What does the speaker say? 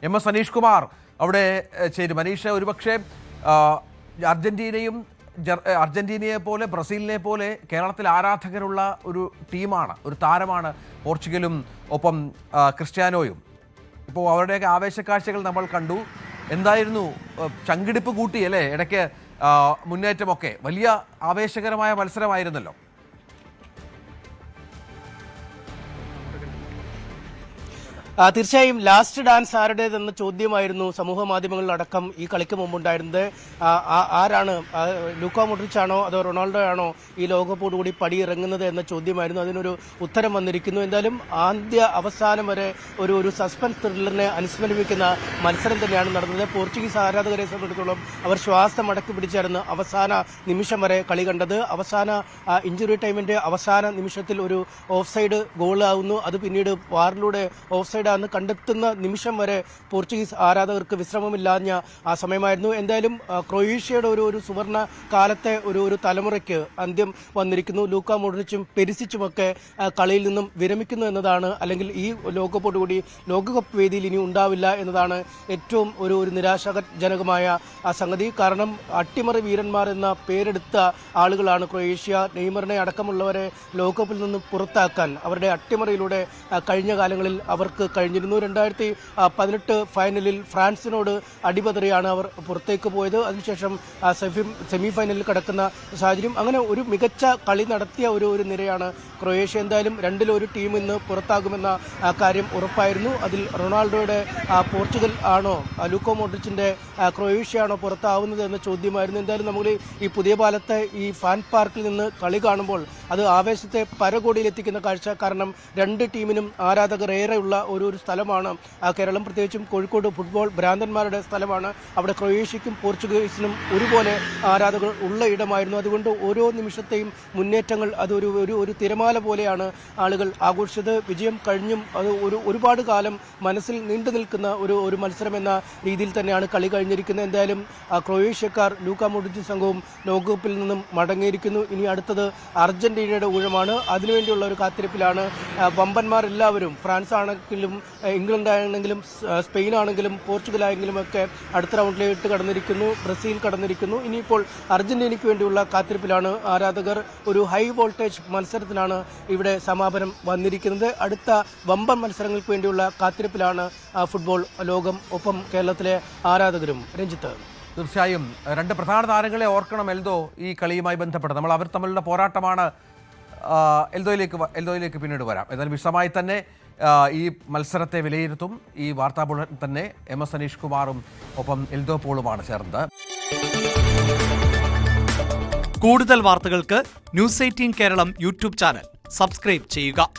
MS Aneesh Kumar അവിടെ ചേരും. അനീഷ്, ഒരുപക്ഷെ അർജന്റീനയെ പോലെ ബ്രസീലിനെ പോലെ കേരളത്തിൽ ആരാധകരുള്ള ഒരു ടീമാണ്, ഒരു താരമാണ് പോർച്ചുഗലും ഒപ്പം ക്രിസ്ത്യാനോയും. ഇപ്പോൾ അവരുടെയൊക്കെ ആവേശക്കാഴ്ചകൾ നമ്മൾ കണ്ടു. എന്തായിരുന്നു ചങ്കിടിപ്പ് കൂട്ടി അല്ലേ ഇടയ്ക്ക് മുന്നേറ്റമൊക്കെ? വലിയ ആവേശകരമായ മത്സരമായിരുന്നല്ലോ. തീർച്ചയായും ലാസ്റ്റ് ഡാൻസ് ആരുടേതെന്ന ചോദ്യമായിരുന്നു സമൂഹ മാധ്യമങ്ങളിലടക്കം ഈ കളിക്ക് മുമ്പുണ്ടായിരുന്നത്. ആരാണ്, ലൂക്ക മോഡ്രിച്ച് ആണോ അതോ റൊണാൾഡോ ആണോ ഈ ലോകകപ്പോടുകൂടി പടിയിറങ്ങുന്നത് എന്ന ചോദ്യമായിരുന്നു. അതിനൊരു ഉത്തരം വന്നിരിക്കുന്നു. എന്തായാലും അവസാനം വരെ ഒരു സസ്പെൻസ് ത്രില്ലറിനെ അനുസ്മരിപ്പിക്കുന്ന മത്സരം തന്നെയാണ് നടന്നത്. പോർച്ചുഗീസ് ആരാധകരെ സംബന്ധിച്ചിടത്തോളം അവർ ശ്വാസം അടക്കി പിടിച്ചായിരുന്നു അവസാന നിമിഷം വരെ കളി കണ്ടത്. അവസാന ഇഞ്ചുറി ടൈമിന്റെ അവസാന നിമിഷത്തിൽ ഒരു ഓഫ് സൈഡ് ഗോളാവുന്നു. അത് പിന്നീട് വാറിലൂടെ ഓഫ് സൈഡ് അന്ന് കണ്ടെത്തുന്ന നിമിഷം വരെ പോർച്ചുഗീസ് ആരാധകർക്ക് വിശ്രമമില്ലാഞ്ഞ ആ സമയമായിരുന്നു. എന്തായാലും ക്രൊയേഷ്യയുടെ ഒരു സുവർണ കാലത്തെ ഒരു തലമുറയ്ക്ക് അന്ത്യം വന്നിരിക്കുന്നു. ലൂക്ക മോഡ്രിച്ചും പെരിസിച്ചുമൊക്കെ കളിയിൽ നിന്നും വിരമിക്കുന്നു എന്നതാണ്, അല്ലെങ്കിൽ ഈ ലോകകപ്പോടുകൂടി ലോകകപ്പ് വേദിയിൽ ഇനി ഉണ്ടാവില്ല എന്നതാണ് ഏറ്റവും ഒരു നിരാശാജനകമായ സംഗതി. കാരണം അട്ടിമറി വീരന്മാർ എന്ന പേരെടുത്ത ആളുകളാണ് ക്രൊയേഷ്യ. നെയ്മറിനെ അടക്കമുള്ളവരെ ലോകകപ്പിൽ നിന്നും പുറത്താക്കാൻ അവരുടെ അട്ടിമറിയിലൂടെ കഴിഞ്ഞ കാലങ്ങളിൽ അവർക്ക് കഴിഞ്ഞിരുന്നു. 2018 ഫൈനലിൽ ഫ്രാൻസിനോട് അടിപതറിയാണ് അവർ പുറത്തേക്ക് പോയത്. അതിനുശേഷം സെമി ഫൈനലിൽ കടക്കുന്ന സാഹചര്യം. അങ്ങനെ ഒരു മികച്ച കളി നടത്തിയ ഒരു നിരയാണ് ക്രൊയേഷ്യ. എന്തായാലും രണ്ടിലൊരു ടീം ഇന്ന് പുറത്താകുമെന്ന കാര്യം ഉറപ്പായിരുന്നു. അതിൽ റൊണാൾഡോയുടെ പോർച്ചുഗൽ ആണോ ലൂക്ക മോഡ്രിച്ചിന്റെ ക്രൊയേഷ്യ ആണോ പുറത്താവുന്നത് എന്ന ചോദ്യമായിരുന്നു. എന്തായാലും നമ്മൾ ഈ പുതിയ പാലത്തെ ഈ ഫാൻ പാർക്കിൽ നിന്ന് കളി കാണുമ്പോൾ അത് ആവേശത്തെ പരകോടിയിലെത്തിക്കുന്ന കാഴ്ച. കാരണം രണ്ട് ടീമിനും ആരാധകർ ഏറെയുള്ള ഒരു സ്ഥലമാണ് കേരളം. പ്രത്യേകിച്ചും കോഴിക്കോട് ഫുട്ബോൾ ഭ്രാന്തന്മാരുടെ സ്ഥലമാണ്. അവിടെ ക്രൊയേഷ്യക്കും പോർച്ചുഗീസിനും ഒരുപോലെ ആരാധകർ ഉള്ള ഇടമായിരുന്നു. അതുകൊണ്ട് ഓരോ നിമിഷത്തെയും മുന്നേറ്റങ്ങൾ അതൊരു തിരമാല പോലെയാണ് ആളുകൾ ആഘോഷിച്ചത്. വിജയം കഴിഞ്ഞും അത് ഒരുപാട് കാലം മനസ്സിൽ നീണ്ടു നിൽക്കുന്ന ഒരു മത്സരം എന്ന രീതിയിൽ തന്നെയാണ് കളി കഴിഞ്ഞിരിക്കുന്നത്. എന്തായാലും ക്രൊയേഷ്യക്കാർ ലൂക്ക മോഡ്രിച്ച് സംഘവും ലോകകപ്പിൽ നിന്നും മടങ്ങിയിരിക്കുന്നു. ഇനി അടുത്തത് അർജന്റീനയുടെ ഊഴമാണ്. അതിനുവേണ്ടിയുള്ള ഒരു കാത്തിരിപ്പിലാണ് വമ്പന്മാർ എല്ലാവരും. ഫ്രാൻസ് ആണെങ്കിലും ഇംഗ്ലണ്ട് ആണെങ്കിലും സ്പെയിൻ ആണെങ്കിലും പോർച്ചുഗൽ ആയെങ്കിലും ഒക്കെ അടുത്ത റൗണ്ടിലേക്ക് കടന്നിരിക്കുന്നു. ബ്രസീൽ കടന്നിരിക്കുന്നു. ഇനിയിപ്പോൾ അർജന്റീനയ്ക്ക് വേണ്ടിയുള്ള കാത്തിരിപ്പിലാണ് ആരാധകർ. ഒരു ഹൈ വോൾട്ടേജ് മത്സരത്തിനാണ് ഇവിടെ സമാപനം വന്നിരിക്കുന്നത്. അടുത്ത വമ്പൻ മത്സരങ്ങൾക്ക് വേണ്ടിയുള്ള കാത്തിരിപ്പിലാണ് ഫുട്ബോൾ ലോകം, ഒപ്പം കേരളത്തിലെ ആരാധകരും. രഞ്ജിത്ത്, തീർച്ചയായും രണ്ട് പ്രധാന താരങ്ങളെ ഓർക്കണം എൽദോ ഈ കളിയുമായി ബന്ധപ്പെട്ട്. നമ്മൾ അവർ തമ്മിലുള്ള പോരാട്ടമാണ്. എൽദോയിലേക്ക് പിന്നീട് വരാം. എന്നാൽ വിശദമായി തന്നെ ഈ മത്സരത്തെ വിലയിരുത്തും ഈ വാർത്താ ബുള്ളറ്റിൻ തന്നെ MS അനീഷ് കുമാറും ഒപ്പം എൽദോ പോളുമാണ് ചേർന്നത്. കൂടുതൽ വാർത്തകൾക്ക് News 18 Keralam YouTube channel subscribe ചെയ്യുക.